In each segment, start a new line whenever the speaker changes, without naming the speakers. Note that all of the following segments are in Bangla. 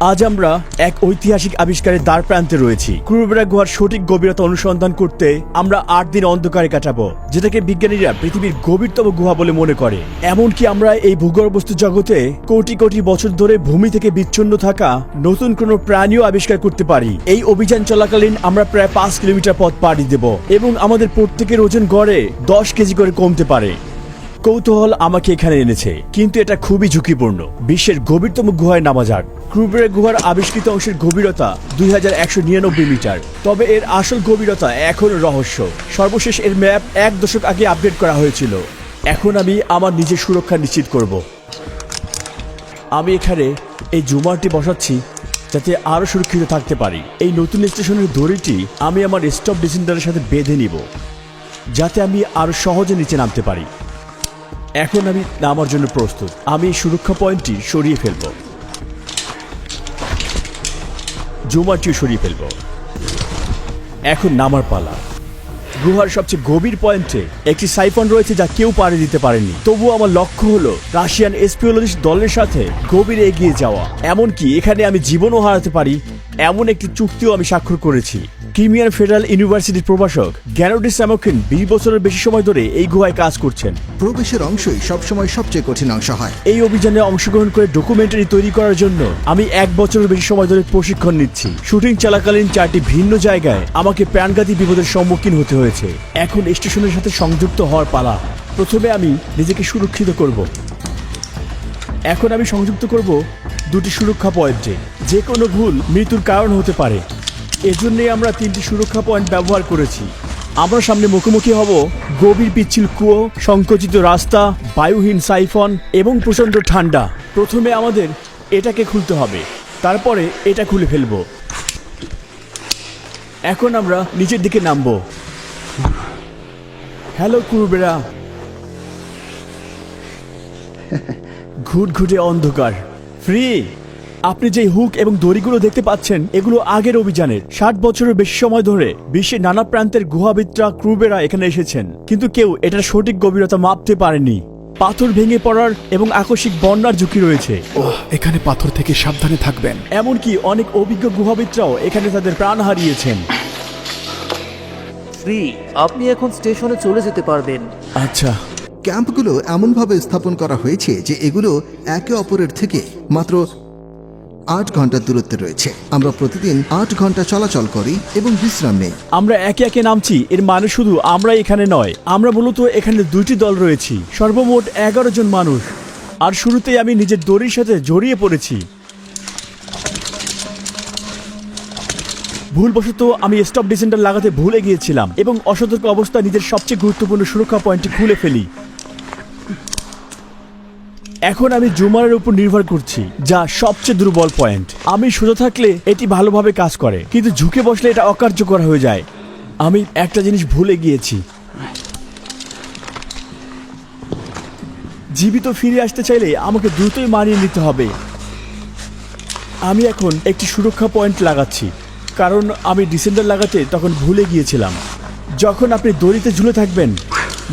আজ আমরা এক ঐতিহাসিক আবিষ্কারের দ্বার প্রান্তে রয়েছি। ক্রুবেরা গুহার সঠিক গভীরতা অনুসন্ধান করতে আমরা ৮ দিন অন্ধকারে কাটাবো, যেটাকে বিজ্ঞানীরা পৃথিবীর গভীরতম গুহা বলে মনে করে। এমনকি আমরা এই ভূগর্ভস্থ জগতে কোটি কোটি বছর ধরে ভূমি থেকে বিচ্ছিন্ন থাকা নতুন কোনো প্রাণীও আবিষ্কার করতে পারি। এই অভিযান চলাকালীন আমরা প্রায় ৫ কিলোমিটার পথ পাড়ি দেব এবং আমাদের প্রত্যেকের ওজন গড়ে ১০ কেজি করে কমতে পারে। কৌতূহল আমাকে এখানে এনেছে, কিন্তু এটা খুবই ঝুঁকিপূর্ণ। বিশ্বের গভীরতম গুহায় নামা যাক। ক্রুবেরা গুহার আবিষ্কৃত অংশের গভীরতা ২১৯৯ মিটার, তবে এর আসল গভীরতা এখনও রহস্য। সর্বশেষ এর ম্যাপ ১ দশক আগে আপডেট করা হয়েছিল। এখন আমি আমার নিজের সুরক্ষা নিশ্চিত করব। আমি এখানে এই জুমারটি বসাচ্ছি যাতে আরও সুরক্ষিত থাকতে পারি। এই নতুন স্টেশনের দড়িটি আমি আমার স্টপ ডিসেন্ডারের সাথে বেঁধে নিব, যাতে আমি আরও সহজে নিচে নামতে পারি। এখন আমি নামার জন্য প্রস্তুত। আমি সুরক্ষা পয়েন্টটি সরিয়ে ফেলব, জুমারটিও সরিয়ে ফেলব। এখন নামার পালা। গুহার সবচেয়ে গভীর পয়েন্টে একটি সাইফন রয়েছে যা কেউ পাড়ি দিতে পারেনি। তবুও আমার লক্ষ্য হলো রাশিয়ান স্পিওলজিস্ট দলের সাথে গভীরে এগিয়ে যাওয়া। এমনকি এখানে আমি জীবনও হারাতে পারি এমন একটি চুক্তিও আমি স্বাক্ষর করেছি। ক্রিমিয়ান ফেডারেল ইউনিভার্সিটির প্রভাষক গ্যানোডি স্যামোকিন ২০ বছরের বেশি সময় ধরে এই গুহায় কাজ করছেন।
প্রবেশের অংশই সবসময় সবচেয়ে কঠিন অংশ হয়।
এই অভিযানে অংশগ্রহণ করে ডকুমেন্টারি তৈরি করার জন্য আমি ১ বছরের বেশি সময় ধরে প্রশিক্ষণ নিচ্ছি। শুটিং চলাকালীন ৪টি ভিন্ন জায়গায় আমাকে প্রাণঘাতী বিপদের সম্মুখীন হতে হয়েছে। এখন স্টেশনের সাথে সংযুক্ত হওয়ার পালা। প্রথমে আমি নিজেকে সুরক্ষিত করব। এখন আমি সংযুক্ত করব ২টি সুরক্ষা পয়েন্টে। যে কোনো ভুল মৃত্যুর কারণ হতে পারে, এজন্যই আমরা ৩টি সুরক্ষা পয়েন্ট ব্যবহার করেছি। আমরা সামনে মুখোমুখি হব গভীর পিচ্ছিল কুয়ো, সংকুচিত রাস্তা, বায়ুহীন সাইফন এবং প্রচণ্ড ঠান্ডা। প্রথমে আমাদের এটাকে খুলতে হবে, তারপরে এটা খুলে ফেলব। এখন আমরা নিচের দিকে নামব। হ্যালো ক্রুবেরা। ঘুটঘুটে অন্ধকার, ফ্রি। আপনি যে হুক এবং দড়িগুলো দেখতে পাচ্ছেন, এগুলো আগের অভিযানের। ৬০ বছরের বেশি সময় ধরে বিশ্বের নানা প্রান্তের গুহাবিদরা ক্রুবেরা এখানে এসেছেন, কিন্তু কেউ এটার সঠিক গভীরতা মাপতে পারেনি। পাথর ভেঙে পড়ার এবং আকস্মিক বন্যার ঝুঁকি রয়েছে।
এখানে পাথর থেকে সাবধানে থাকবেন।
এমনকি অনেক অভিজ্ঞ গুহাবিদরাও এখানে তাদের প্রাণ হারিয়েছেন।
আপনি এখন স্টেশনে চলে যেতে পারবেন।
আচ্ছা।
ক্যাম্পগুলো এমনভাবে স্থাপন করা হয়েছে যে এগুলো একে অপরের থেকে মাত্র ৮ ঘন্টার দূরত্বে রয়েছে। আমরা প্রতিদিন ৮ ঘন্টা চলাচল করি এবং বিশ্রাম নেই।
আমরা একে একে নামছি, এর মানে শুধু আমরা এখানে নয়, আমরা মূলত এখানে ২টি দল রয়েছি, সর্বমোট ১১ জন মানুষ। আর শুরুতেই আমি নিজের দড়ির সাথে জড়িয়ে পড়েছি। ভুলবশত আমি স্টপ ডিসেন্ডার লাগাতে ভুলে গিয়েছিলাম এবং অসতর্ক অবস্থায় নিজের সবচেয়ে গুরুত্বপূর্ণ সুরক্ষা পয়েন্টটি খুলে ফেলি। এখন আমি জুমারের উপর নির্ভর করছি, যা সবচেয়ে দুর্বল পয়েন্ট। আমি সোজা থাকলে এটি ভালোভাবে কাজ করে, কিন্তু ঝুঁকে বসলে এটা অকার্যকর হয়ে যায়। আমি একটা জিনিস ভুলে গিয়েছি। জীবিত ফিরে আসতে চাইলে আমাকে দ্রুতই মানিয়ে নিতে হবে। আমি এখন একটি সুরক্ষা পয়েন্ট লাগাচ্ছি, কারণ আমি ডিসেন্ডার লাগাতে তখন ভুলে গিয়েছিলাম। যখন আপনি দড়িতে ঝুলে থাকবেন,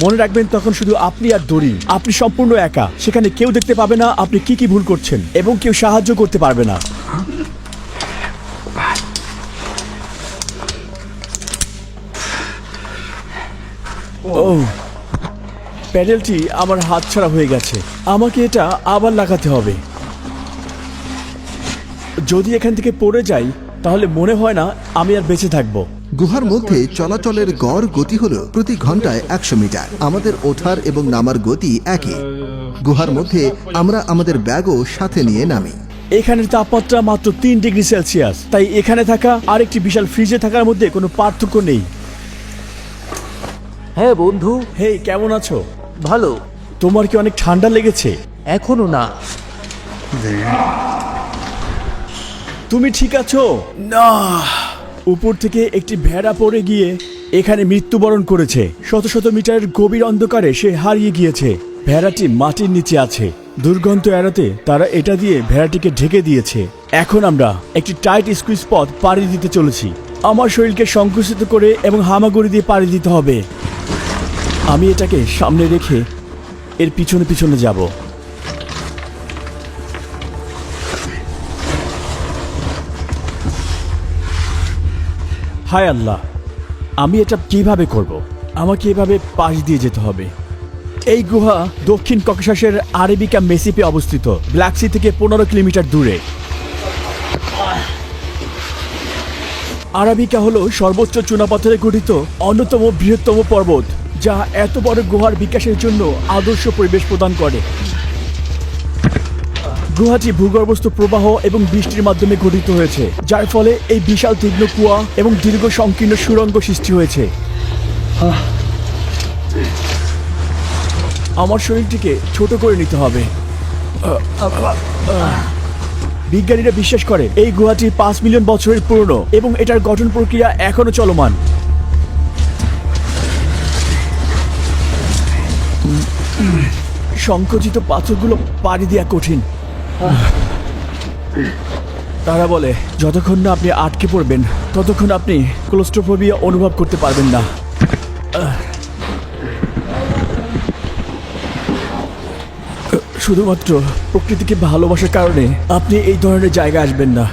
মনে রাখবেন তখন শুধু আপনি আর দড়ি। আপনি সম্পূর্ণ একা। সেখানে কেউ দেখতে পাবে না আপনি কি কি ভুল করছেন এবং কেউ সাহায্য করতে পারবে না। ও, প্যাডেলটি আমার হাতছাড়া হয়ে গেছে। আমাকে এটা আবার লাগাতে হবে। যদি এখান থেকে পড়ে যাই তাহলে মনে হয় না আমি আর বেঁচে থাকবো।
গুহার মধ্যে চলাচলের গড় গতি হলো প্রতি ঘন্টায় ১০০ মিটার। আমাদের ওঠার এবং নামার গতি একই। গুহার মধ্যে আমরা আমাদের ব্যাগও সাথে নিয়ে নামি।
এখানের তাপমাত্রা মাত্র ৩ ডিগ্রি সেলসিয়াস, তাই এখানে থাকা আর একটি বিশাল ফ্রিজে থাকার মধ্যে কোনো পার্থক্য নেই।
হ্যাঁ বন্ধু।
হেই, কেমন আছো?
ভালো।
তোমার কি অনেক ঠান্ডা লেগেছে?
এখনো না।
তুমি ঠিক আছো? না। উপর থেকে একটি ভেড়া পড়ে গিয়ে এখানে মৃত্যুবরণ করেছে। শত শত মিটারের গভীর অন্ধকারে সে হারিয়ে গিয়েছে। ভেড়াটি মাটির নিচে আছে। দুর্গন্ধ এড়াতে তারা এটা দিয়ে ভেড়াটিকে ঢেকে দিয়েছে। এখন আমরা একটি টাইট স্কুইজ পথ পাড়ি দিতে চলেছি। আমার শরীরকে সংকুচিত করে এবং হামাগুড়ি দিয়ে পাড়ি দিতে হবে। আমি এটাকে সামনে রেখে এর পিছনে পিছনে যাব। হায় আল্লাহ, আমি এটা কিভাবে করব? আমাকে এভাবে পাশ দিয়ে যেতে হবে। এই গুহা দক্ষিণ ককেশাসের আরেবিকা মেসিপে অবস্থিত, ব্ল্যাক সি থেকে 15 কিলোমিটার দূরে। আরাবিকা হলো সর্বোচ্চ চুনাপাথরে গঠিত অন্যতম বৃহত্তম পর্বত, যা এত বড় গুহার বিকাশের জন্য আদর্শ পরিবেশ প্রদান করে। গুহাটি ভূগর্ভস্থ প্রবাহ এবং বৃষ্টির মাধ্যমে গঠিত হয়েছে, যার ফলে এই বিশাল তীক্ষ্ণ কুয়া এবং দীর্ঘ সংকীর্ণ সুড়ঙ্গ সৃষ্টি হয়েছে। আমার শরীরটিকে ছোট করে নিতে হবে। বিজ্ঞানীরা বিশ্বাস করে এই গুহাটি 5 মিলিয়ন বছরের পুরনো এবং এটার গঠন প্রক্রিয়া এখনো চলমান। সংকুচিত পাথরগুলো পাড়ি দেওয়া কঠিন। তারা বলে যতক্ষণ না আপনি আটকে পড়বেন ততক্ষণ আপনি ক্লোস্ট্রোফোবিয়া অনুভব করতে পারবেন না। শুধুমাত্র প্রকৃতিকে ভালোবাসার কারণে আপনি এই ধরনের জায়গায় আসবেন না।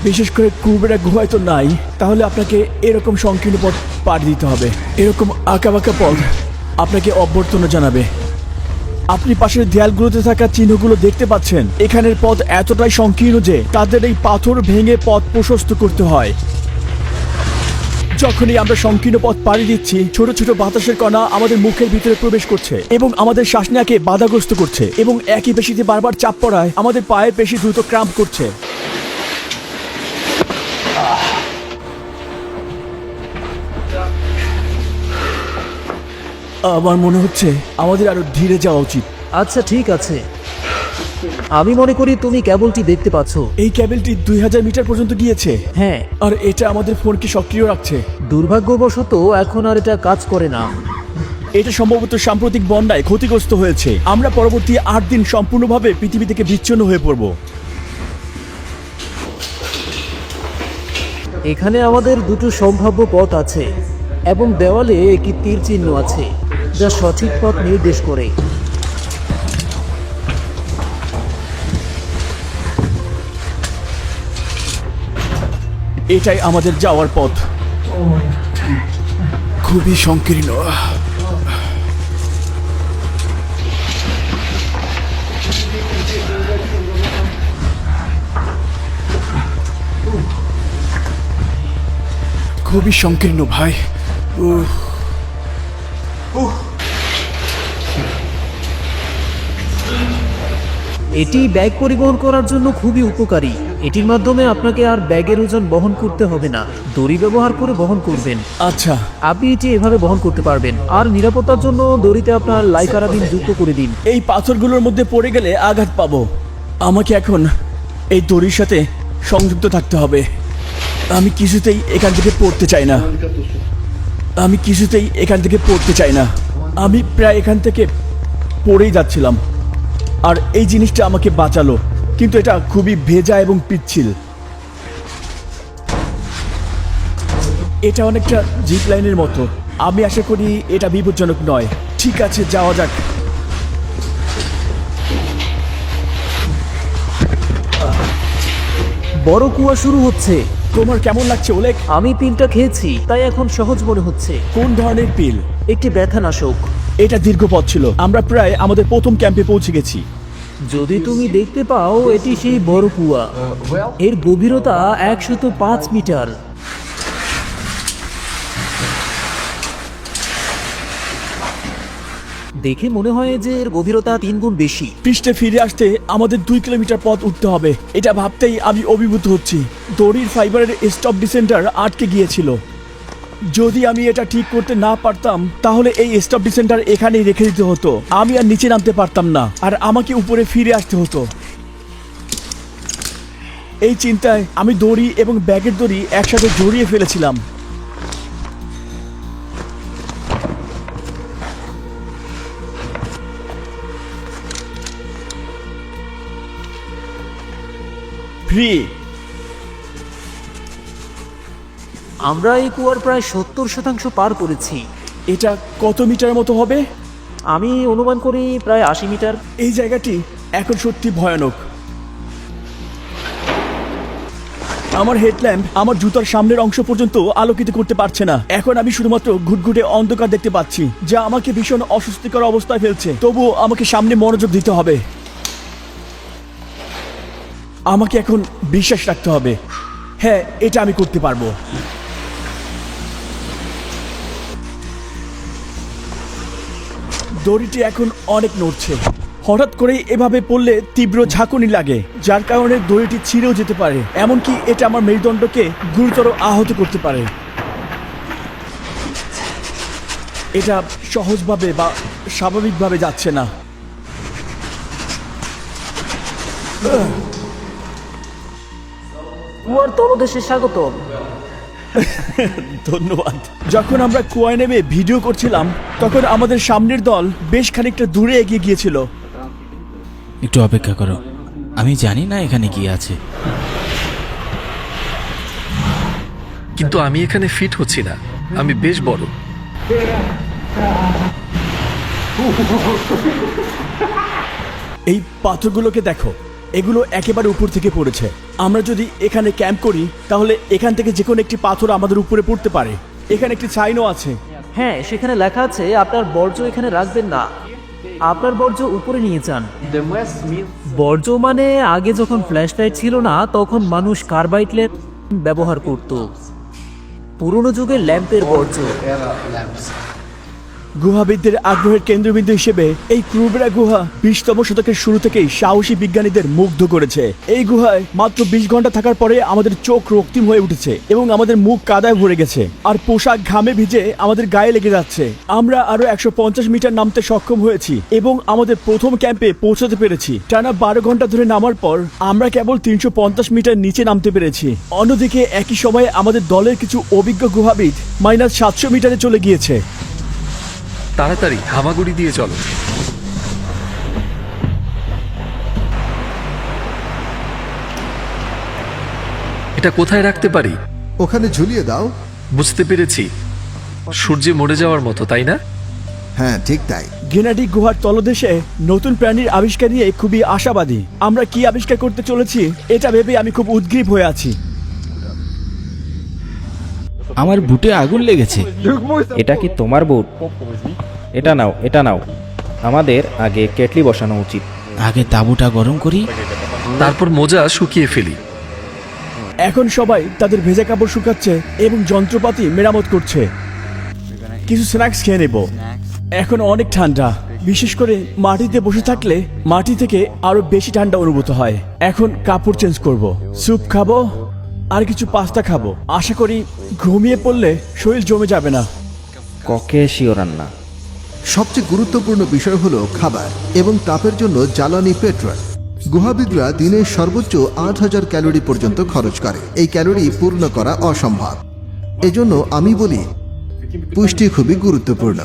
বিশেষ করে কুরবেরা গুহায় তো নাই, তাহলে আপনাকে এরকম সংকীর্ণ পথ পাড়ি দিতে হবে। এরকম আঁকাবাঁকা পথ আপনাকে অভ্যর্থনা জানাবে। আপনি পাশের দেয়ালগুলোতে থাকা চিহ্নগুলো দেখতে পাচ্ছেন। এখানের পথ এতটাই সংকীর্ণ যে তাদের এই পাথর ভেঙে পথ প্রশস্ত করতে হয়। যখনই আমরা সংকীর্ণ পথ পাড়ি দিচ্ছি, ছোট ছোট বাতাসের কণা আমাদের মুখের ভিতরে প্রবেশ করছে এবং আমাদের শ্বাস নেওয়াকে বাধাগ্রস্ত করছে, এবং একই পেশিতে বারবার চাপ পড়ায় আমাদের পায়ের পেশি দ্রুত ক্রাম্প করছে। আমার মনে হচ্ছে আমাদের আরো ধীরে যাওয়া উচিত।
আচ্ছা ঠিক আছে, আমি মনে করি তুমি কেবলটি দেখতে পাচ্ছ।
এই ক্যাবেলটি 2000 মিটার পর্যন্ত গিয়েছে।
হ্যাঁ,
আর এটা আমাদের ফোনকে সক্রিয় রাখছে।
দুর্ভাগ্যবশত এখন আর এটা কাজ করে না।
এটা সম্ভবত সাম্প্রতিক বন্যায় ক্ষতিগ্রস্ত হয়েছে। আমরা পরবর্তী 8 দিন সম্পূর্ণভাবে পৃথিবী থেকে বিচ্ছিন্ন হয়ে পড়ব।
এখানে আমাদের দুটো সম্ভাব্য পথ আছে এবং দেওয়ালে একটি তীর চিহ্ন আছে যা সঠিক পথ নির্দেশ করে।
এটাই আমাদের যাওয়ার পথ।
খুবই সংকীর্ণ। খুবই সংকীর্ণ ভাই।
এটি ব্যাগ পরিবহন করার জন্য খুবই উপকারী। এটির মাধ্যমে আপনাকে আর ব্যাগের ওজন বহন করতে হবে না, দড়ি ব্যবহার করে বহন করবেন।
আচ্ছা,
আপনি এটি এভাবে বহন করতে পারবেন। আর নিরাপত্তার জন্য দড়িতে আপনার লাইফ কারাবিন যুক্ত করে দিন।
এই পাথরগুলোর মধ্যে পড়ে গেলে আঘাত পাবো। আমাকে এখন এই দড়ির সাথে সংযুক্ত থাকতে হবে। আমি কিছুতেই এখান থেকে পড়তে চাই না। আমি প্রায় এখান থেকে পড়েই যাচ্ছিলাম, আর এই জিনিসটা আমাকে বাঁচালো। কিন্তু এটা খুবই ভেজা এবং পিচ্ছিল। এটা অনেকটা জিপ লাইনের মতো। আমি আশা করি এটা বিপজ্জনক নয়। ঠিক আছে, যাওয়া যাক।
বড় কুয়া শুরু হচ্ছে।
তোমার কেমন লাগছে ওলেক?
আমি পিলটা খেয়েছি, তাই এখন সহজ মনে হচ্ছে।
কোন ধরনের পিল?
একটি ব্যথানাশক।
এটা দীর্ঘ পথ ছিল। আমরা প্রায় আমাদের প্রথম ক্যাম্পে পৌঁছে গেছি।
যদি তুমি দেখতে পাও, এটি সেই বড় কুয়া। এর গভীরতা 105 মিটার। দেখে মনে হয় যে এর গভীরতা 3 গুণ বেশি।
পৃষ্ঠে ফিরে আসতে আমাদের 2 কিলোমিটার পথ উঠতে হবে। এটা ভাবতেই আমি অভিভূত হচ্ছি। দড়ির ফাইবারের স্টপ ডিসেন্টার আটকে গিয়েছিল। যদি আমি এটা ঠিক করতে না পারতাম তাহলে এই স্টপ ডিসেন্টার এখানেই রেখে দিতে হতো। আমি আর নিচে নামতে পারতাম না, আর আমাকে উপরে ফিরে আসতে হতো। এই চিন্তায় আমি দড়ি এবং ব্যাগের দড়ি একসাথে জড়িয়ে ফেলেছিলাম। ফ্রি।
আমরা এই কুয়ার প্রায় 70% পার করেছি।
এটা কত মিটার মতো হবে?
আমি অনুমান করি প্রায় 80 মিটার।
এই জায়গাটি এখন সত্যি ভয়ানক। আমার হেডল্যাম্প আমার জুতার সামনের অংশ পর্যন্ত আলোকিত করতে পারছে না। এখন আমি শুধুমাত্র ঘুটঘুটে অন্ধকার দেখতে পাচ্ছি, যা আমাকে ভীষণ অস্বস্তিকর অবস্থায় ফেলছে। তবুও আমাকে সামনে মনোযোগ দিতে হবে। আমাকে এখন বিশ্বাস রাখতে হবে। হ্যাঁ, এটা আমি করতে পারবো। দড়িটি এখন অনেক নড়ছে। হঠাৎ করে এভাবে পড়লে তীব্র ঝাঁকুনি লাগে, যার কারণে দড়িটি ছিঁড়েও যেতে পারে। এমনকি এটা আমার মেরুদণ্ডকে গুরুতর আহত করতে পারে। এটা সহজভাবে বা স্বাভাবিকভাবে যাচ্ছে না।
কুয়ার তলদেশে স্বাগতম।
ধন্যবাদ। যখন আমরা কুয়ায় নেমে ভিডিও করছিলাম, তখন আমাদের সামনের দল বেশ খানিকটা দূরে এগিয়ে গিয়েছিল।
একটু অপেক্ষা করো, আমি জানি না এখানে কি আছে।
কিন্তু আমি এখানে ফিট হচ্ছি না, আমি বেশ বড়।
এই পাথরগুলোকে দেখো, এগুলো একেবারে উপর থেকে পড়েছে। আমরা যদি এখানে ক্যাম্প করি, তাহলে এখান থেকে যে কোনো একটি পাথর আমাদের উপরে পড়তে পারে। এখানে একটি সাইনও আছে।
হ্যাঁ, সেখানে লেখা আছে আপনার বর্জ্য এখানে রাখবেন না, আপনার বর্জ্য উপরে নিয়ে যান। বর্জ্য মানে আগে যখন ফ্ল্যাশ লাইট ছিল না, তখন মানুষ কার্বাইড ল্যাম্প ব্যবহার করত। পুরনো যুগের ল্যাম্পের বর্জ্য।
গুহাবিদদের আগ্রহের কেন্দ্রবিন্দু হিসেবে এই ক্রুবেরা গুহা 20তম শতকের শুরু থেকেই সাহসী বিজ্ঞানীদের মুগ্ধ করেছে। এই গুহায় মাত্র 20 ঘন্টা থাকার পরে আমাদের চোখ রক্তিম হয়ে উঠেছে এবং আমাদের মুখ কাদায় ভরে গেছে, আর পোশাক ঘামে ভিজে আমাদের গায়ে লেগে যাচ্ছে। আমরা আরো 150 মিটার নামতে সক্ষম হয়েছি এবং আমাদের প্রথম ক্যাম্পে পৌঁছাতে পেরেছি। টানা 12 ঘন্টা ধরে নামার পর আমরা কেবল 350 মিটার নিচে নামতে পেরেছি। অন্যদিকে একই সময়ে আমাদের দলের কিছু অভিজ্ঞ গুহাবিদ -700 মিটারে চলে গিয়েছে।
তাড়াতাড়ি হামাগুড়ি দিয়ে চলো। এটা কোথায় রাখতে পারি?
ওখানে ঝুলিয়ে দাও।
বুঝতে পেরেছি, সূর্যে মরে যাওয়ার মতো, তাই না?
হ্যাঁ, ঠিক তাই।
গেনাডি গুহার তলদেশে নতুন প্রাণীর আবিষ্কার নিয়ে খুবই আশাবাদী। আমরা কি আবিষ্কার করতে চলেছি এটা ভেবে আমি খুব উদ্গ্রীব হয়ে আছি।
আমার বুটে আগুন লেগেছে।
এটা কি তোমার বুট? এটা নাও, এটা নাও। আমাদের আগে কেটলি বসানো উচিত।
আগে তাঁবুটা গরম করি।
তারপর মোজা শুকিয়ে ফেলি।
এখন সবাই তাদের ভেজা কাপড় শুকাচ্ছে এবং যন্ত্রপাতি মেরামত করছে। কিছু স্ন্যাক্স খেয়ে নেব। এখন অনেক ঠান্ডা, বিশেষ করে মাটিতে বসে থাকলে মাটি থেকে আরো বেশি ঠান্ডা অনুভূত হয়। এখন কাপড় চেঞ্জ করব, স্যুপ খাবো আর কিছু পাস্তা খাবো। আশা করি ঘুমিয়ে পড়লে শরীর জমে যাবে না।
ককে শিও রান্না।
সবচেয়ে গুরুত্বপূর্ণ বিষয় হলো খাবার এবং তাপের জন্য জ্বালানি পেট্রোল। গুহাবিদরা দিনে সর্বোচ্চ 8000 ক্যালোরি পর্যন্ত খরচ করে। এই ক্যালোরি পূর্ণ করা অসম্ভব। এজন্য আমি বলি পুষ্টি খুবই গুরুত্বপূর্ণ।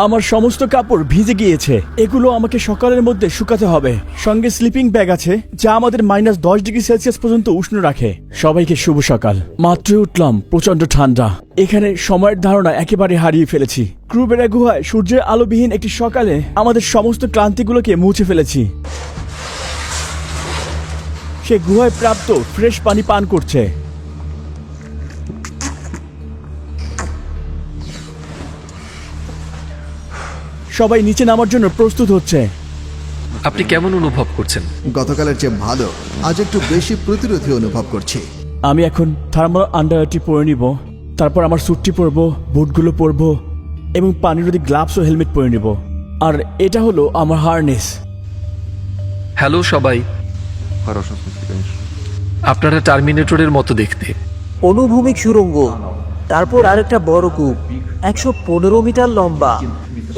আমার সমস্ত কাপড় ভিজে গিয়েছে, এগুলো আমাকে সকালের মধ্যে শুকাতে হবে। সঙ্গে স্লিপিং ব্যাগ আছে, যা আমাদের -10 ডিগ্রি সেলসিয়াস পর্যন্ত উষ্ণ রাখে। সবাইকে শুভ সকাল। মাত্রই উঠলাম, প্রচন্ড ঠান্ডা। এখানে সময়ের ধারণা একেবারে হারিয়ে ফেলেছি। ক্রুবেরা গুহায় সূর্যের আলোবিহীন একটি সকালে আমাদের সমস্ত ক্লান্তিগুলোকে মুছে ফেলেছি। সে গুহায় প্রাপ্ত ফ্রেশ পানি পান করছে। সবাই নিচে নামার জন্য প্রস্তুত হচ্ছে।
আপনি কেমন অনুভব করছেন?
গতকালের চেয়ে ভালো। আজ একটু বেশি প্রতিরোধী অনুভব করছি।
আমি এখন থার্মাল আন্ডারওয়্যারটি পরে নিব, তারপর আমার স্যুটটি পরবো, বুটগুলো পরবো এবং পানিরোধী গ্লাভস ও হেলমেট পরে নিব। আর এটা হলো আমার হারনেস।
হ্যালো সবাই, আপনারা টার্মিনেটরের মতো দেখতে।
অনুভূমিক সুড়ঙ্গ, তারপর আরেকটা বড় কূপ 115 মিটার লম্বা,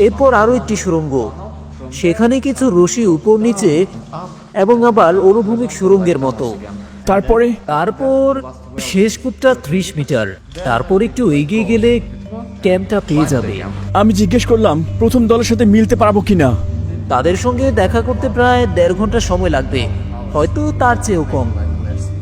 এরপর আরো একটি সুড়ঙ্গ, সেখানে কিছু রশি উপর নিচে এবং আবার অনুভূমিক সুড়ঙ্গের মতো। তারপর শেষ কূপটা 30 মিটার। তারপর একটু এগিয়ে গেলে ক্যাম্পটা পেয়ে যাবে।
আমি জিজ্ঞেস করলাম প্রথম দলের সাথে মিলতে পারবো কিনা।
তাদের সঙ্গে দেখা করতে প্রায় 1.5 ঘন্টা সময় লাগবে, হয়তো তার চেয়েও কম।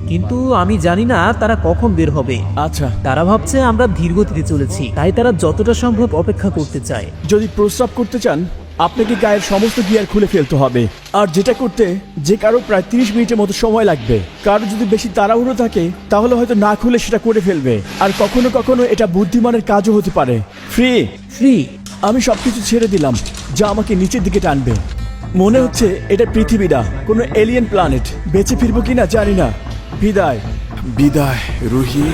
কিন্তু আমি জানি না তারা কখন বের হবে।
আচ্ছা,
তারা ভাবছে আমরা ধীর গতিতে চলেছি, তাই তারা যতটা সম্ভব অপেক্ষা করতে চায়।
যদি প্রস্রাব করতে চান আপনাকে গায়ের সমস্ত গিয়ার খুলে ফেলতে হবে, আর যেটা করতে যে কারো প্রায় 30 মিনিটের মতো সময় লাগবে। কারো যদি বেশি তাড়াহুড়ো থাকে তাহলে হয়তো না খুলে সেটা করে ফেলবে, আর কখনো কখনো এটা বুদ্ধিমানের কাজও হতে পারে। ফ্রি, আমি সবকিছু ছেড়ে দিলাম যা আমাকে নিচের দিকে টানবে। মনে হচ্ছে এটা পৃথিবী না, কোনো এলিয়েন প্ল্যানেট। বেঁচে ফিরবো কিনা জানি না। বিদায়।
বিদায় রুহি।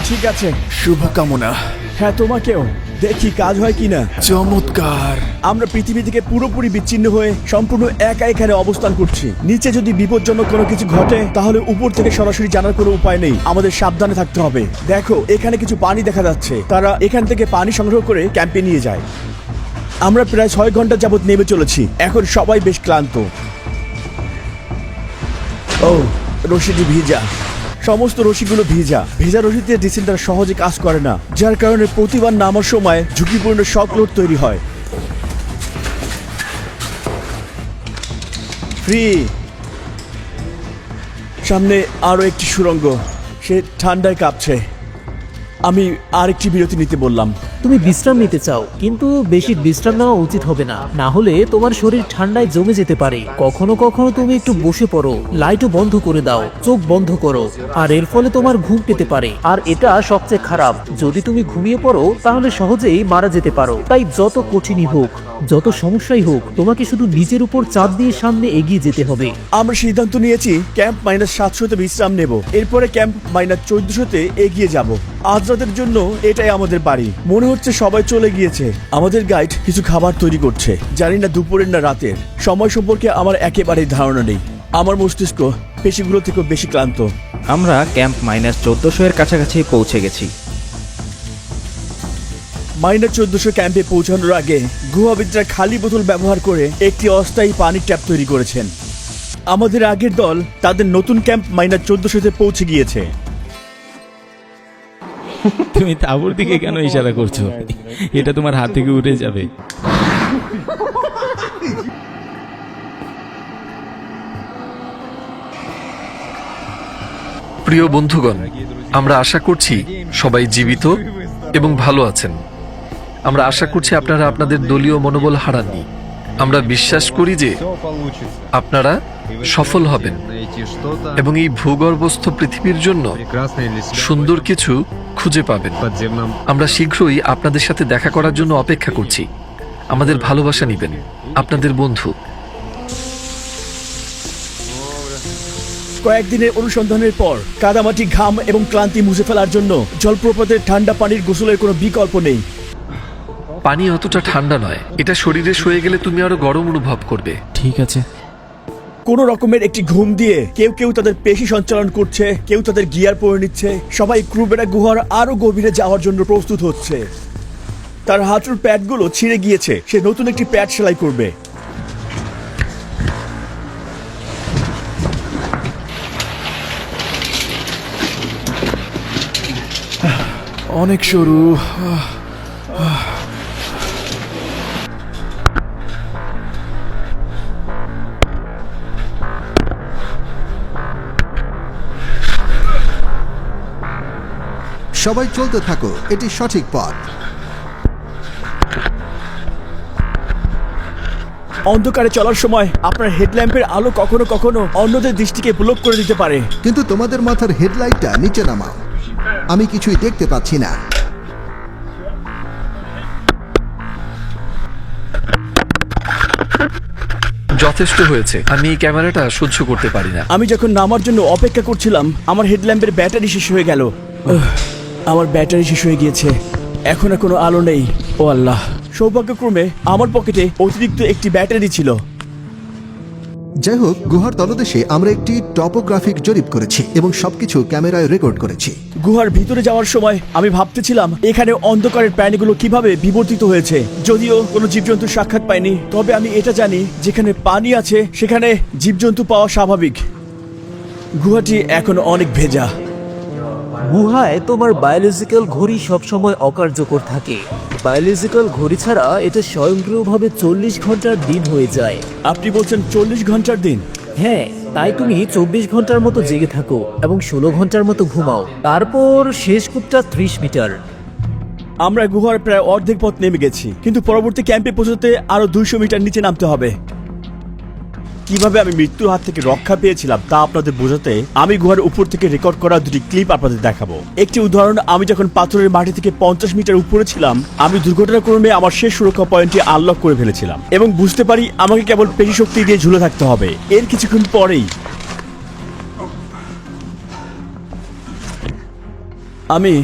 ঠিক আছে।
শুভকামনা।
হ্যাঁ, তোমাকেও। দেখি কাজ হয় কিনা।
চমৎকার।
আমরা পৃথিবী থেকে পুরোপুরি বিচ্ছিন্ন হয়ে সম্পূর্ণ একা এখানে অবস্থান করছি। নিচে যদি বিপজ্জনক কোনো কিছু ঘটে তাহলে উপর থেকে সরাসরি জানার কোনো উপায় নেই। আমাদের সাবধানে থাকতে হবে। দেখো, এখানে কিছু পানি দেখা যাচ্ছে। তারা এখান থেকে পানি সংগ্রহ করে ক্যাম্পে নিয়ে যায়। আমরা প্রায় 6 ঘন্টা যাবত নেমে চলেছি। এখন সবাই বেশ ক্লান্ত। ও, রশিটি ভিজা। সমস্ত রশিগুলো ভেজা রশিতে ডিসেন্টার সহজে কাজ করে না, যার কারণে প্রতিবার নামার সময় ঝুঁকিপূর্ণ শক লোড তৈরি হয়। ফ্রি। সামনে আরো একটি সুড়ঙ্গ। সে ঠান্ডায় কাঁপছে। আমি আরেকটি বিরতি নিতে বললাম।
তুমি বিশ্রাম নিতে চাও, কিন্তু বেশি বিশ্রাম নেওয়া উচিত হবে না, না হলে তোমার শরীর ঠান্ডায় জমে যেতে পারে। কখনো কখনো তুমি একটু বসে পড়ো, লাইটও বন্ধ করে দাও, চোখ বন্ধ করো, আর এর ফলে তোমার ঘুম পেতে পারে। আর এটা সবচেয়ে খারাপ, যদি তুমি ঘুমিয়ে পড়ো তাহলে সহজেই মারা যেতে পারো। তাই যত কঠিনই হোক, যত সমস্যাই হোক, তোমাকে শুধু নিজের উপর চাপ দিয়ে সামনে এগিয়ে যেতে হবে।
আমরা সিদ্ধান্ত নিয়েছি ক্যাম্প -700-তে বিশ্রাম নেব, এরপরে ক্যাম্প -1400-তে এগিয়ে যাব। আজ রাতের জন্য এটাই আমাদের বাড়ি। মনে হচ্ছে সবাই চলে গিয়েছে। আমাদের গাইড কিছু খাবার তৈরি করছে। জানি না দুপুরের না রাতের। সময় সম্পর্কে আমার একেবারেই ধারণা নেই। আমার মস্তিষ্ক পেশিগুলো থেকেও বেশি ক্লান্ত।
আমরা ক্যাম্প -1400 এর কাছাকাছি পৌঁছে গেছি।
-1400 ক্যাম্পে পৌঁছানোর আগে গুহাবিদরা খালি বোতল ব্যবহার করে একটি অস্থায়ী পানির ট্যাপ তৈরি করেছেন। আমাদের আগের দল তাদের নতুন ক্যাম্প -1400-তে পৌঁছে গিয়েছে।
তুমি তাঁবুর দিকে কেন ইশারা করছো? এটা তোমার হাত থেকে উঠে যাবে।
প্রিয় বন্ধুগণ, আমরা আশা করছি সবাই জীবিত এবং ভালো আছেন। আমরা আশা করছি আপনারা আপনাদের দলীয় মনোবল হারাননি। আমরা বিশ্বাস করি যে আপনারা সফল হবেন এবং এই ভূগর্ভস্থ পৃথিবীর জন্য সুন্দর কিছু খুঁজে পাবেন। আমরা শীঘ্রই আপনাদের সাথে দেখা করার জন্য অপেক্ষা করছি। আমাদের ভালোবাসা নিবেন। আপনাদের বন্ধু।
কয়েকদিনের অনুসন্ধানের পর কাদামাটি, ঘাম এবং ক্লান্তি মুছে ফেলার জন্য জলপ্রপাতের ঠান্ডা পানির গোসলের কোনো বিকল্প নেই।
পানি অতটা ঠান্ডা নয়, এটা শরীরে সয়ে গেলে তুমি আরো গরম অনুভব করবে।
ঠিক আছে।
কোনো রকমের একটি ঘুম দিয়ে কেউ কেউ তাদের পেশি সঞ্চালন করছে, কেউ তাদের গিয়ার পরে নিচ্ছে। সবাই ক্রুবেরা গুহার আরো গভীরে যাওয়ার জন্য প্রস্তুত হচ্ছে। তার হাঁটুর প্যাডগুলো ছিঁড়ে গিয়েছে। সে নতুন একটি প্যাড সেলাই করবে।
অনেক সরু।
সবাই চলতে থাকো, এটি সঠিক পথ।
অন্ধকারে চলার সময় আপনার হেডল্যাম্পের আলো কখনো কখনো অন্যদের দৃষ্টিকে ব্লক করে দিতে পারে।
কিন্তু তোমাদের মাথার হেডলাইটটা নিচে নামাও। আমি কিছুই দেখতে পাচ্ছি না।
যথেষ্ট হয়েছে। আমি এই ক্যামেরাটা সহ্য করতে পারি না।
আমি যখন নামার জন্য অপেক্ষা করছিলাম আমার হেডল্যাম্পের ব্যাটারি শেষ হয়ে গেল। আমার ব্যাটারি শেষ হয়ে গিয়েছে। এখন আর কোনো আলো নেই। ও আল্লাহ! সৌভাগ্যক্রমে আমার পকেটে অতিরিক্ত একটি ব্যাটারি ছিল।
যাই হোক, গুহার তলদেশে আমরা একটি টপোগ্রাফিক জরিপ করেছি এবং সবকিছু ক্যামেরায় রেকর্ড করেছি।
গুহার ভিতরে যাওয়ার সময় আমি ভাবতেছিলাম এখানে অন্ধকারের প্রাণীগুলো কিভাবে বিবর্তিত হয়েছে। যদিও কোনো জীবজন্তুর সাক্ষাৎ পাইনি, তবে আমি এটা জানি যেখানে পানি আছে সেখানে জীবজন্তু পাওয়া স্বাভাবিক। গুহাটি এখন অনেক ভেজা।
গুহায় তোমার বায়োলজিক্যাল ঘড়ি সবসময় অকার্যকর থাকে। বায়োলজিক্যাল ঘড়ি ছাড়া এটা স্বয়ংক্রিয়ভাবে 40 ঘন্টার দিন হয়ে যায়।
আপনি বলছেন 40 ঘন্টার দিন?
হ্যাঁ, তাই তুমি 24 ঘন্টার মতো জেগে থাকো এবং 16 ঘন্টার মতো ঘুমাও। তারপর শেষ কূপটা 30 মিটার।
আমরা গুহার প্রায় অর্ধেক পথ নেমে গেছি, কিন্তু পরবর্তী ক্যাম্পে পৌঁছতে আরো 200 মিটার নিচে নামতে হবে। কিভাবে আমি মৃত্যুর হাত থেকে রক্ষা পেয়েছিলাম তা আপনাদের বোঝাতে আমি গুহার উপর থেকে রেকর্ড করা দুটি ক্লিপ আপনাদের দেখাবো। একটি উদাহরণ, আমি যখন পাথরের মাটি থেকে 50 মিটার উপরে ছিলাম, আমি দুর্ঘটনাক্রমে আমার শেষ সুরক্ষা পয়েন্টটি আনলক করে ফেলেছিলাম এবং বুঝতে পারি আমাকে কেবল পেশি শক্তি দিয়ে ঝুলে থাকতে হবে। এর কিছুক্ষণ পরেই আমি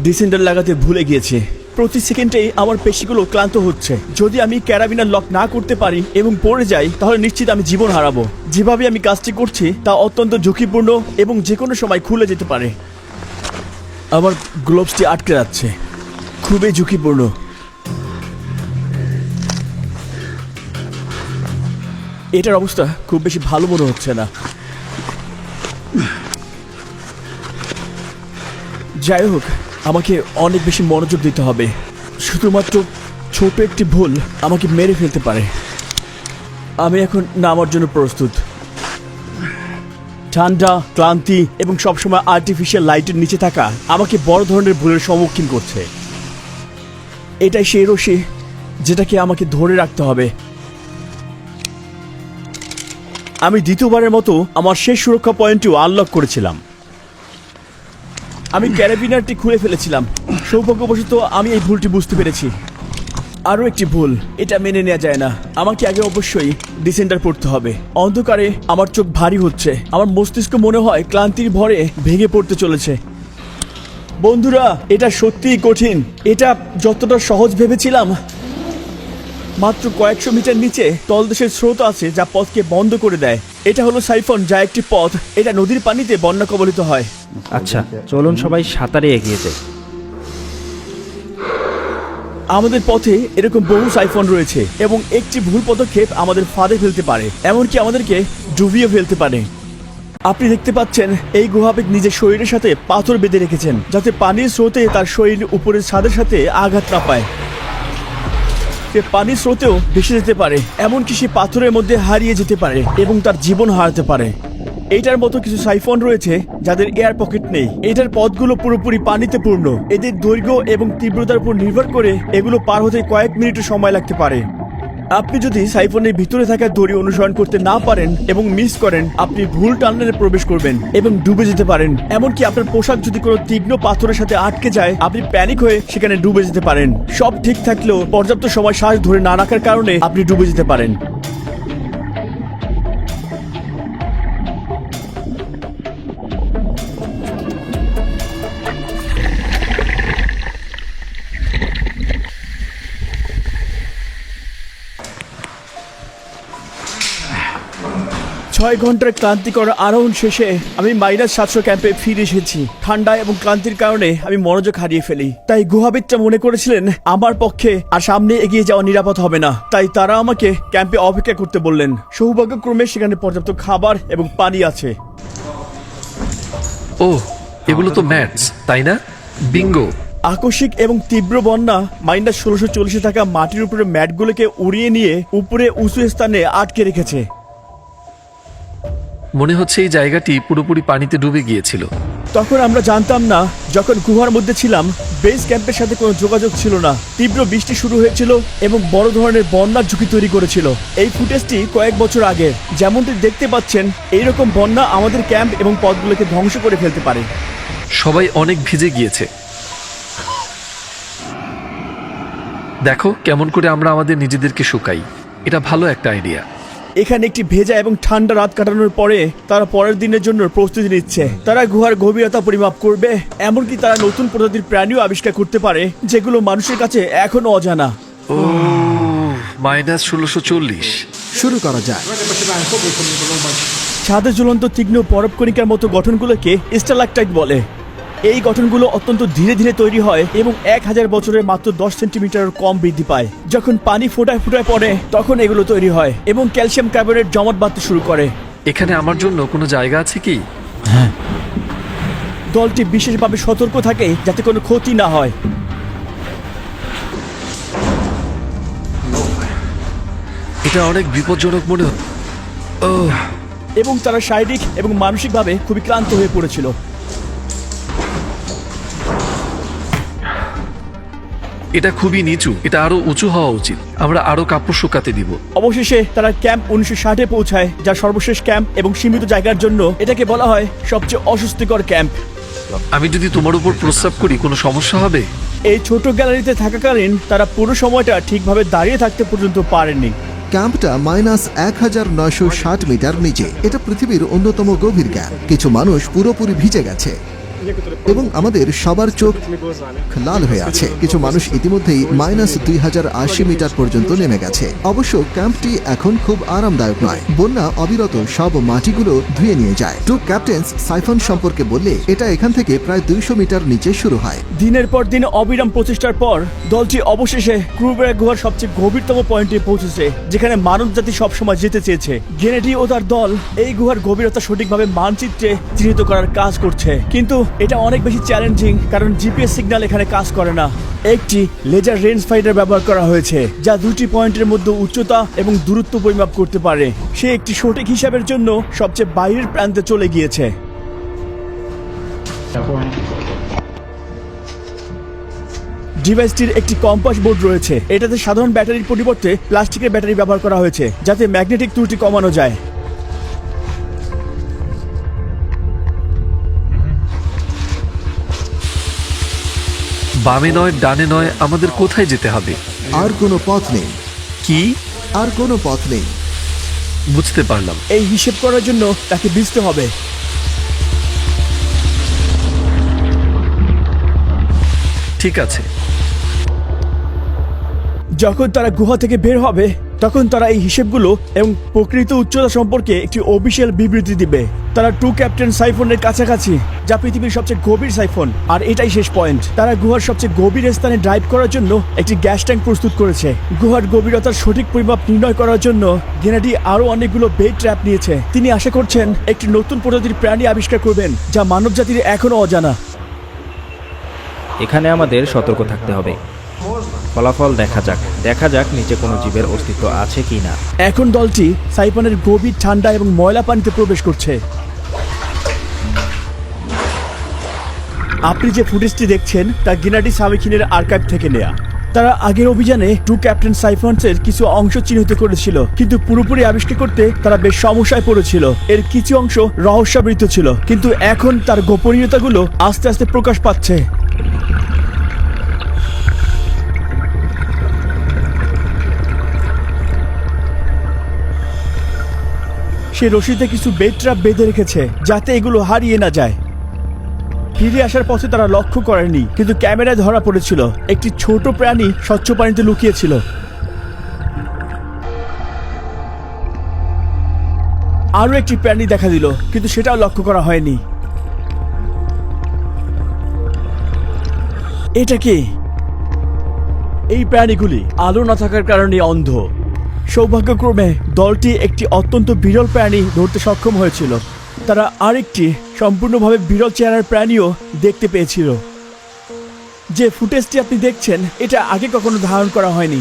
ডিসেন্ডার লাগাতে ভুলে গিয়েছি। প্রতি সেকেন্ডেই আমার পেশিগুলো ক্লান্ত হচ্ছে। যদি আমি ক্যারাবিনার লক না করতে পারি এবং পড়ে যাই, তাহলে নিশ্চিত আমি জীবন হারাবো। যেভাবে আমি কাজটি করছি তা অত্যন্ত ঝুঁকিপূর্ণ এবং যে কোনো সময় খুলে যেতে পারে। আমার গ্লোভসটি আটকে যাচ্ছে, খুবই ঝুঁকিপূর্ণ। এটার অবস্থা খুব বেশি ভালো মনে হচ্ছে না। যাই হোক, আমাকে অনেক বেশি মনোযোগ দিতে হবে। শুধুমাত্র ছোট একটি ভুল আমাকে মেরে ফেলতে পারে। আমি এখন নামার জন্য প্রস্তুত। ঠান্ডা, ক্লান্তি এবং সবসময় আর্টিফিশিয়াল লাইটের নিচে থাকা আমাকে বড় ধরনের ভুলের সম্মুখীন করছে। এটাই সেই রশি যেটাকে আমাকে ধরে রাখতে হবে। আমি দ্বিতীয়বারের মতো আমার শেষ সুরক্ষা পয়েন্টটিও আনলক করেছিলাম। আমি ক্যারাবিনারটি খুলে ফেলেছিলাম। সৌভাগ্যবশত আমি এই ভুলটি বুঝতে পেরেছি। আরও একটি ভুল, এটা মেনে নেওয়া যায় না। আমাকে আগে অবশ্যই ডিসেন্ডার পড়তে হবে। অন্ধকারে আমার চোখ ভারী হচ্ছে, আমার মস্তিষ্ক মনে হয় ক্লান্তির ভরে ভেঙে পড়তে চলেছে। বন্ধুরা, এটা সত্যিই কঠিন। এটা যতটা সহজ ভেবেছিলাম। মাত্র কয়েকশো মিটার নিচে তলদেশের স্রোত আছে যা পথকে বন্ধ করে দেয়। এটা হলো সাইফন, যা একটি পথ। এটা নদীর পানিতে বন্যা কবলিত হয়।
আচ্ছা, চলুন সবাই সাঁতারে এগিয়ে যাই।
আমাদের পথে এরকম বহু সাইফন রয়েছে এবং একটি ভুল পদক্ষেপ আমাদের ফাঁদে ফেলতে পারে, এমনকি আমাদেরকে ডুবিয়ে ফেলতে পারে। আপনি দেখতে পাচ্ছেন এই গুহাবিদ নিজের শরীরের সাথে পাথর বেঁধে রেখেছেন যাতে পানির স্রোতে তার শরীর উপরের ছাদের সাথে আঘাত না পায়। সে পানির স্রোতেও ভেসে যেতে পারে, এমনকি সে পাথরের মধ্যে হারিয়ে যেতে পারে এবং তার জীবন হারাতে পারে। এইটার মতো কিছু সাইফন রয়েছে যাদের এয়ার পকেট নেই। এটার পথগুলো পুরোপুরি পানিতে পূর্ণ। এদের দৈর্ঘ্য এবং তীব্রতার উপর নির্ভর করে এগুলো পার হতে কয়েক মিনিটও সময় লাগতে পারে। আপনি যদি সাইফনের ভিতরে থাকা দড়ি অনুসরণ করতে না পারেন এবং মিস করেন, আপনি ভুল টানেলে প্রবেশ করবেন এবং ডুবে যেতে পারেন। এমনকি আপনার পোশাক যদি কোনো তীক্ষ্ণ পাথরের সাথে আটকে যায়, আপনি প্যানিক হয়ে সেখানে ডুবে যেতে পারেন। সব ঠিক থাকলেও পর্যাপ্ত সময় শ্বাস ধরে না রাখার কারণে আপনি ডুবে যেতে পারেন। ছয় ঘন্টার ক্লান্তিকর আরোহণ শেষে আমি -700 ক্যাম্পে ফিরে এসেছি। ঠান্ডা এবং ক্লান্তির কারণে আমি মনোযোগ হারিয়ে ফেলি। তাই গুহাবিদটা মনে করেছিলেন আমার পক্ষে আর সামনে এগিয়ে যাওয়া নিরাপদ হবে না। তাই তারা আমাকে ক্যাম্পে অপেক্ষা করতে বললেন। সৌভাগ্যক্রমে সেখানে পর্যাপ্ত খাবার এবং পানি আছে।
ও, এগুলো তো ম্যাটস, তাই না? বিঙ্গো।
আকস্মিক এবং তীব্র বন্যা -1640 থাকা মাটির উপরে ম্যাটগুলোকে উড়িয়ে নিয়ে উপরে উঁচু স্থানে আটকে রেখেছে।
মনে হচ্ছে এই জায়গাটি পুরোপুরি পানিতে ডুবে গিয়েছিল।
তখন আমরা জানতাম না, যখন গুহার মধ্যে ছিলাম বেস ক্যাম্পের সাথে কোনো যোগাযোগ ছিল না। তীব্র বৃষ্টি শুরু হয়েছিল এবং বড় ধরনের বন্যার ঝুঁকি তৈরি করেছিল। এই ফুটেজটি কয়েক বছর আগের। যেমনটি দেখতে পাচ্ছেন, এইরকম বন্যা আমাদের ক্যাম্প এবং পথগুলোকে ধ্বংস করে ফেলতে পারে।
সবাই অনেক ভিজে গিয়েছে। দেখো কেমন করে আমরা আমাদের নিজেদেরকে শুকাই। এটা ভালো একটা আইডিয়া।
এখানে একটি ভেজা এবং ঠান্ডা রাত কাটানোর পরে তারা পরের দিনের জন্য প্রস্তুতি নিচ্ছে। তারা গুহার গভীরতা পরিমাপ করবে, এমনকি তারা নতুন প্রজাতির প্রাণীও আবিষ্কার করতে পারে যেগুলো মানুষের কাছে এখনো অজানা।
ও, -1640।
শুরু করা যায়।
ছাদে ঝুলন্ত তীক্ষ্ণ বরফকণিকার মতো গঠনগুলোকে স্টালাকটাইট বলে। এই গঠনগুলো অত্যন্ত ধীরে ধীরে তৈরি হয় এবং 1000 বছরে মাত্র 10 সেন্টিমিটার কম বৃদ্ধি পায়। যখন পানি ফোটায় ফোটায় পড়ে তখন এগুলো তৈরি হয় এবং ক্যালসিয়াম কার্বনেট জমাট বাঁধতে শুরু করে।
এখানে আমার জন্য কোনো জায়গা আছে কি?
হ্যাঁ,
দলটি বিশেষভাবে সতর্ক থাকে যাতে কোনো ক্ষতি না হয়।
এটা অনেক বিপজ্জনক মনে হয়।
এবং তারা শারীরিক এবং মানসিকভাবে খুবই ক্লান্ত হয়ে পড়েছিল।
এটা খুবই নিচু, এটা আরো উঁচু হওয়া উচিত। আমরা আরো কাপড় শুকাতে দিব।
অবশেষে তারা ক্যাম্প 1960-এ পৌঁছায়, যা সর্বশেষ ক্যাম্প এবং সীমিত জায়গার জন্য এটাকে বলা হয় সবচেয়ে অস্বস্তিকর ক্যাম্প।
আমি যদি তোমার উপর প্রস্রাব করি কোনো সমস্যা হবে?
এই ছোট গ্যালারিতে থাকাকালীন তারা পুরো সময়টা ঠিকভাবে দাঁড়িয়ে থাকতে পর্যন্ত পারেননি।
ক্যাম্পটা -1960 মিটার নিচে। এটা পৃথিবীর অন্যতম গভীর ক্যাম্প। কিছু মানুষ পুরোপুরি ভিজে গেছে এবং আমাদের সবার চোখ লাল হয়ে আছে। কিছু মানুষ ইতিমধ্যেই -2080 মিটার পর্যন্ত নেমে গেছে। অবশ্য ক্যাম্পটি এখন খুব আরামদায়ক নয়। বন্যা অবিরত সব মাটিগুলো ধুয়ে নিয়ে যায়। টু ক্যাপ্টেন্স সাইফন সম্পর্কে বললে এটা এখান থেকে প্রায় 200 মিটার নিচে শুরু হয়।
দিনের পর দিন অবিরাম প্রচেষ্টার পর দলটি অবশেষে ক্রুবেরা গুহার সবচেয়ে গভীরতম পয়েন্টে পৌঁছেছে, যেখানে মানব জাতি সবসময় যেতে চেয়েছে। গেনেডি ও তার দল এই গুহার গভীরতা সঠিকভাবে মানচিত্রে চিহ্নিত করার কাজ করছে, কিন্তু এটা অনেক বেশি চ্যালেঞ্জিং কারণ জিপিএস সিগন্যাল এখানে কাজ করে না। একটি লেজার রেঞ্জ ফাইন্ডার ব্যবহার করা হয়েছে, যা দুটি পয়েন্টের মধ্যে উচ্চতা এবং দূরত্ব পরিমাপ করতে পারে। সে একটি সঠিক হিসাবের জন্য সবচেয়ে বাইরের প্রান্তে চলে গিয়েছে। ডিভাইসটির একটি কম্পাস বোর্ড রয়েছে। এটাতে সাধারণ ব্যাটারির পরিবর্তে প্লাস্টিকের ব্যাটারি ব্যবহার করা হয়েছে, যাতে ম্যাগনেটিক ত্রুটি কমানো যায়।
বামে নয়, ডানে নয়, আমাদের কোথায় যেতে হবে?
আর কোনো পথ নেই।
কি?
আর কোনো পথ নেই।
বুঝতে পারলাম।
এই হিসেব করার জন্য তাকে বুঝতে হবে।
ঠিক আছে।
যখন তারা গুহা থেকে বের হবে তখন তারা এই হিসেবগুলো এবং প্রকৃত উচ্চতা সম্পর্কে একটি অফিসিয়াল বিবৃতি দিবে। তারা টু ক্যাপ্টেন সাইফনের কাছাকাছি, যা পৃথিবীর সবচেয়ে গভীর সাইফন, আর এটাই শেষ পয়েন্ট। তারা গুহার সবচেয়ে গভীর স্থানে ড্রাইভ করার জন্য একটি গ্যাস ট্যাঙ্ক প্রস্তুত করেছে। গুহার গভীরতার সঠিক পরিমাপ নির্ণয় করার জন্য গেনেডি আরও অনেকগুলো বেড ট্র্যাপ নিয়েছে। তিনি আশা করছেন একটি নতুন প্রজাতির প্রাণী আবিষ্কার করবেন, যা মানবজাতির এখনও অজানা।
এখানে আমাদের সতর্ক থাকতে হবে। ফলাফল দেখা যাক নিচে কোনো জীবের অস্তিত্ব আছে কি না।
এখন দলটি সাইফনের গভীর ঠান্ডা এবং ময়লা পানিতে প্রবেশ করছে। আপনি যে ফুটেজটি দেখছেন তা গেনাডি সামিখিনের আর্কাইভ থেকে নেয়া। তারা আগের অভিযানে টু ক্যাপ্টেন সাইফন্সের কিছু অংশ চিহ্নিত করেছিল, কিন্তু পুরোপুরি আবিষ্কার করতে তারা বেশ সমস্যায় পড়েছিল। এর কিছু অংশ রহস্যাবৃত ছিল, কিন্তু এখন তার গোপনীয়তাগুলো আস্তে আস্তে প্রকাশ পাচ্ছে। সে রশিতে কিছু বেড ট্র্যাপ বেঁধে রেখেছে, যাতে এগুলো হারিয়ে না যায়। ফিরে আসার পথে তারা লক্ষ্য করেনি, কিন্তু ক্যামেরায় ধরা পড়েছিল একটি ছোট প্রাণী স্বচ্ছ পানিতে লুকিয়েছিল। আরো একটি প্রাণী দেখা দিল, কিন্তু সেটাও লক্ষ্য করা হয়নি। এটা কি? এই প্রাণীগুলি আলো না থাকার কারণে অন্ধ। সৌভাগ্যক্রমে দলটি একটি অত্যন্ত বিরল প্রাণী ধরতে সক্ষম হয়েছিল। তারা আরেকটি সম্পূর্ণভাবে বিরল চেহারার প্রাণীও দেখতে পেয়েছিল। যে ফুটেজটি আপনি দেখছেন এটা আগে কখনো ধারণ করা হয়নি।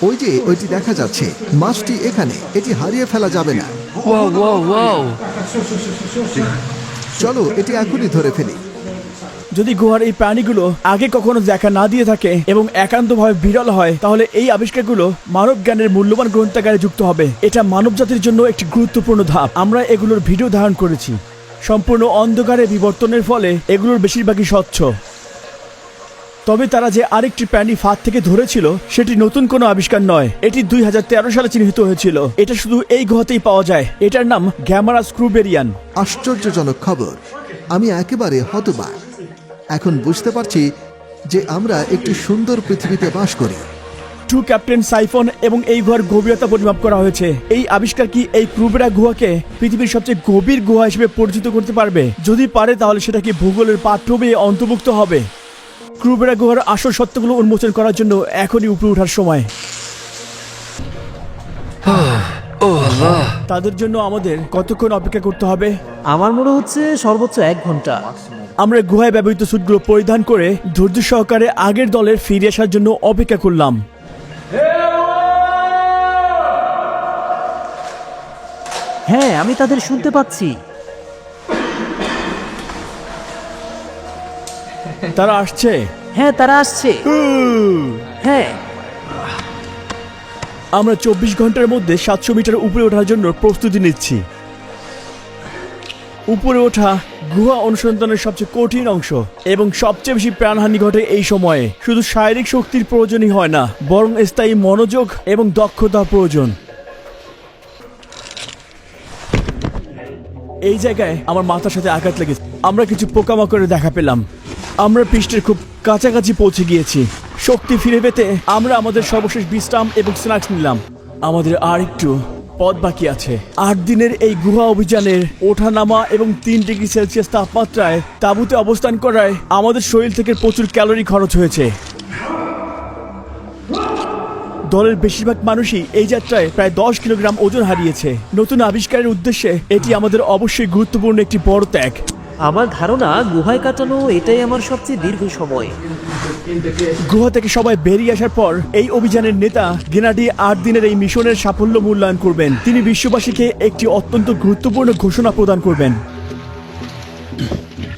ওই যে ওইটি দেখা যাচ্ছে, মাছটি এখানে। এটি হারিয়ে ফেলা যাবে না।
Wow wow wow!
চলো এটি এখনই ধরে ফেলি।
যদি গুহার এই প্রাণীগুলো আগে কখনো দেখা না দিয়ে থাকে এবং একান্তভাবে বিরল হয়, তাহলে এই আবিষ্কারগুলো মানব জ্ঞানের মূল্যবান গ্রন্থাগারে যুক্ত হবে। এটা মানব জাতির জন্য একটি গুরুত্বপূর্ণ ধাপ। আমরা এগুলোর ভিডিও ধারণ করেছি। সম্পূর্ণ অন্ধকারে বিবর্তনের ফলে এগুলোর বেশিরভাগই স্বচ্ছ। তবে তারা যে আরেকটি প্রাণী ফাঁদ থেকে ধরেছিল সেটি নতুন কোনো আবিষ্কার নয়। এটি 2013 সালে চিহ্নিত হয়েছিল। এটা শুধু এই গুহাতেই পাওয়া যায়। এটার নাম গ্যামারাস ক্রুবেরিয়ান।
আশ্চর্যজনক খবর। আমি একেবারে হতবাক। এখন বুঝতে পারছি যে আমরা একটি সুন্দর পৃথিবীতে বাস করি।
টু ক্যাপ্টেন সাইফন এবং এই গুহার গভীরতা পরিমাপ করা হয়েছে। এই আবিষ্কার কি এই ক্রুবেরা গুহাকে পৃথিবীর সবচেয়ে গভীর গুহা হিসেবে পরিচিত করতে পারবে? যদি পারে তাহলে সেটা কি ভূগোলের পাঠ্যবইয়ে অন্তর্ভুক্ত হবে? ক্রুবেরা গুহার আসল সত্যগুলো উন্মোচন করার জন্য এখনই উপরে ওঠার সময়। তাদের জন্য আমাদের কতক্ষণ অপেক্ষা করতে হবে?
আমার মনে হচ্ছে সর্বোচ্চ 1 ঘন্টা।
আমরা গুহায় ব্যবহৃত স্যুটগুলো পরিধান করে ধৈর্য সহকারে আগের দলের ফিরে আসার জন্য অপেক্ষা করলাম।
হ্যাঁ, আমি তাদের শুনতে পাচ্ছি।
তারা আসছে।
হ্যাঁ, তারা আসছে। হ্যাঁ,
আমরা 24 ঘন্টার মধ্যে 700 মিটার উপরে ওঠার জন্য প্রস্তুতি নিচ্ছি। উপরে ওঠা গুহা অনুসন্ধানের সবচেয়ে কঠিন অংশ এবং সবচেয়ে বেশি প্রাণহানি ঘটে এই সময়ে। শুধু শারীরিক শক্তির প্রয়োজনই হয় না, বরং স্থায়ী মনোযোগ এবং দক্ষতা প্রয়োজন। এই জায়গায় আমার মাথার সাথে আঘাত লেগেছে। আমরা কিছু পোকামাকড়ের দেখা পেলাম। আমরা পৃষ্ঠের খুব কাছাকাছি পৌঁছে গিয়েছি। শক্তি ফিরে পেতে আমরা আমাদের সর্বশেষ বিশ্রাম এবং স্ন্যাক্স নিলাম। আমাদের আর একটু পথ বাকি আছে। 8 দিনের এই গুহা অভিযানের ওঠানামা এবং 3 ডিগ্রি সেলসিয়াস তাপমাত্রায় তাঁবুতে অবস্থান করায় আমাদের শরীর থেকে প্রচুর ক্যালোরি খরচ হয়েছে। দলের বেশিরভাগ মানুষই এই যাত্রায় প্রায় 10 কিলোগ্রাম ওজন হারিয়েছে। নতুন আবিষ্কারের উদ্দেশ্যে এটি আমাদের অবশ্যই গুরুত্বপূর্ণ একটি বড় ত্যাগ।
আমার ধারণা গুহায় কাটানো এটাই আমার সবচেয়ে দীর্ঘ সময়।
গুহা থেকে সবাই বেরিয়ে আসার পর এই অভিযানের নেতা গেনাডি 8 দিনের এই মিশনের সাফল্য মূল্যায়ন করবেন। তিনি বিশ্ববাসীকে একটি অত্যন্ত গুরুত্বপূর্ণ ঘোষণা প্রদান করবেন।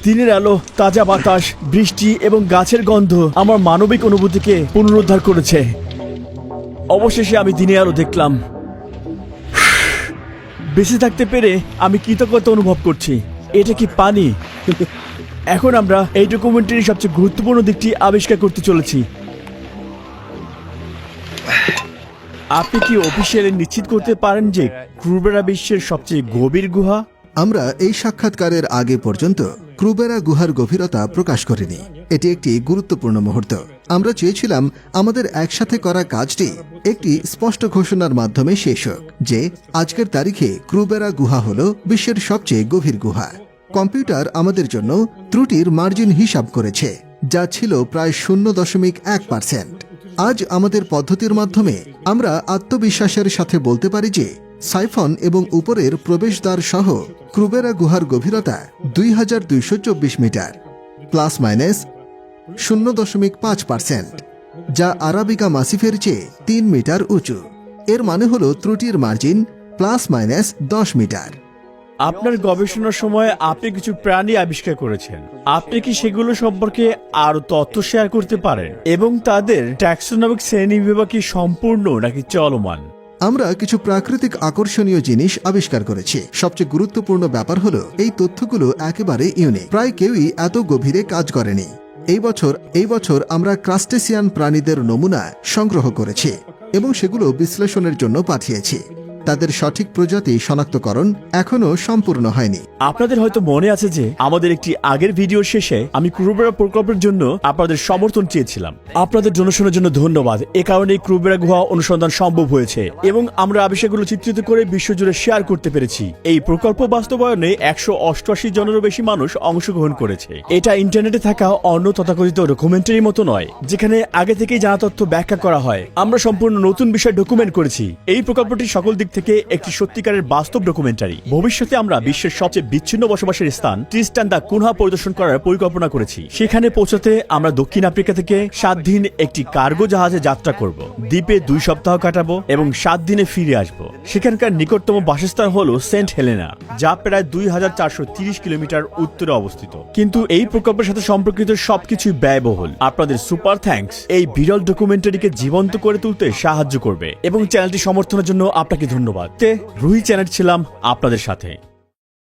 দিনের আলো, তাজা বাতাস, বৃষ্টি এবং গাছের গন্ধ আমার মানবিক অনুভূতিকে পুনরুদ্ধার করেছে। অবশেষে আমি দিনের আলো দেখলাম। বেঁচে থাকতে পেরে আমি কৃতজ্ঞতা অনুভব করছি। এটা কি পানি? এখন আমরা এই ডকুমেন্টারির সবচেয়ে গুরুত্বপূর্ণ দিকটি আবিষ্কার করতে চলেছি। আপনি কি অফিসিয়ালি নিশ্চিত করতে পারেন যে ক্রুবেরা বিশ্বের সবচেয়ে গভীর গুহা?
আমরা এই সাক্ষাৎকারের আগে পর্যন্ত ক্রুবেরা গুহার গভীরতা প্রকাশ করিনি। এটি একটি গুরুত্বপূর্ণ মুহূর্ত। আমরা চেয়েছিলাম আমাদের একসাথে করা কাজটি একটি স্পষ্ট ঘোষণার মাধ্যমে শেষ হোক যে আজকের তারিখে ক্রুবেরা গুহা হল বিশ্বের সবচেয়ে গভীর গুহা। কম্পিউটার আমাদের জন্য ত্রুটির মার্জিন হিসাব করেছে, যা ছিল প্রায় 0.1%। আজ আমাদের পদ্ধতির মাধ্যমে আমরা আত্মবিশ্বাসের সাথে বলতে পারি যে সাইফন এবং উপরের প্রবেশদ্বার সহ ক্রুবেরা গুহার গভীরতা 2224 মিটার প্লাস মাইনাস 0.5%, যা আরাবিকা মাসিফের চেয়ে 3 মিটার উঁচু। এর মানে হল ত্রুটির মার্জিন প্লাস মাইনাস 10 মিটার।
আপনার গবেষণার সময় আপনি কিছু প্রাণী আবিষ্কার করেছেন। আপনি কি সেগুলো সম্পর্কে আরো তথ্য শেয়ার করতে পারেন এবং তাদের ট্যাক্সোনমিক শ্রেণী বিভাগ কি সম্পূর্ণ নাকি চলমান?
আমরা কিছু প্রাকৃতিক আকর্ষণীয় জিনিস আবিষ্কার করেছি। সবচেয়ে গুরুত্বপূর্ণ ব্যাপার হলো এই তথ্যগুলো একেবারে ইউনিক। প্রায় কেউই এত গভীরে কাজ করেনি। এই বছর আমরা ক্রাস্টেসিয়ান প্রাণীদের নমুনা সংগ্রহ করেছি এবং সেগুলো বিশ্লেষণের জন্য পাঠিয়েছি। তাদের সঠিক প্রজাতি শনাক্তকরণ এখনো সম্পূর্ণ হয়নি।
আপনাদের হয়তো মনে আছে যে আমাদের একটি আগের ভিডিও শেষে আমি ক্রুবেরা প্রকল্পের জন্য আপনাদের সমর্থন চেয়েছিলাম। আপনাদের ডোনেশনের জন্য ধন্যবাদ। এ কারণেই ক্রুবেরা গুহা অনুসন্ধান সম্ভব হয়েছে এবং আমরা আবিষ্কারগুলো চিত্রিত করে বিশ্বজুড়ে শেয়ার করতে পেরেছি। এই প্রকল্প বাস্তবায়নে 188 জনেরও বেশি মানুষ অংশগ্রহণ করেছে। এটা ইন্টারনেটে থাকা অন্য তথাকথিত ডকুমেন্টারির মতো নয়, যেখানে আগে থেকেই জানা তথ্য ব্যাখ্যা করা হয়। আমরা সম্পূর্ণ নতুন বিষয় ডকুমেন্ট করেছি। এই প্রকল্পটি সকল দিক থেকে একটি সত্যিকারের বাস্তব ডকুমেন্টারি। ভবিষ্যতে আমরা বিশ্বের সবচেয়ে বিচ্ছিন্ন বসবাসের স্থান ট্রিস্টান দা কুনহা পরিদর্শন করার পরিকল্পনা করেছি। সেখানে পৌঁছাতে আমরা দক্ষিণ আফ্রিকা থেকে 7 দিন একটি কার্গো জাহাজে যাত্রা করব। দ্বীপে 2 সপ্তাহ কাটাবো এবং 7 দিনে ফিরে আসব। সেখানকার নিকটতম বাসস্থান হলো সেন্ট হেলেনা, যা প্রায় 2430 কিলোমিটার উত্তরে অবস্থিত। কিন্তু এই প্রকল্পের সাথে সম্পর্কিত সবকিছুই ব্যয়বহুল। আপনাদের সুপার থ্যাঙ্কস এই বিরল ডকুমেন্টারিকে জীবন্ত করে তুলতে সাহায্য করবে এবং চ্যানেলটি সমর্থনের জন্য আপনাকে ধন্যবাদ। রুহি চ্যানেল ছিলাম আপনাদের সাথে।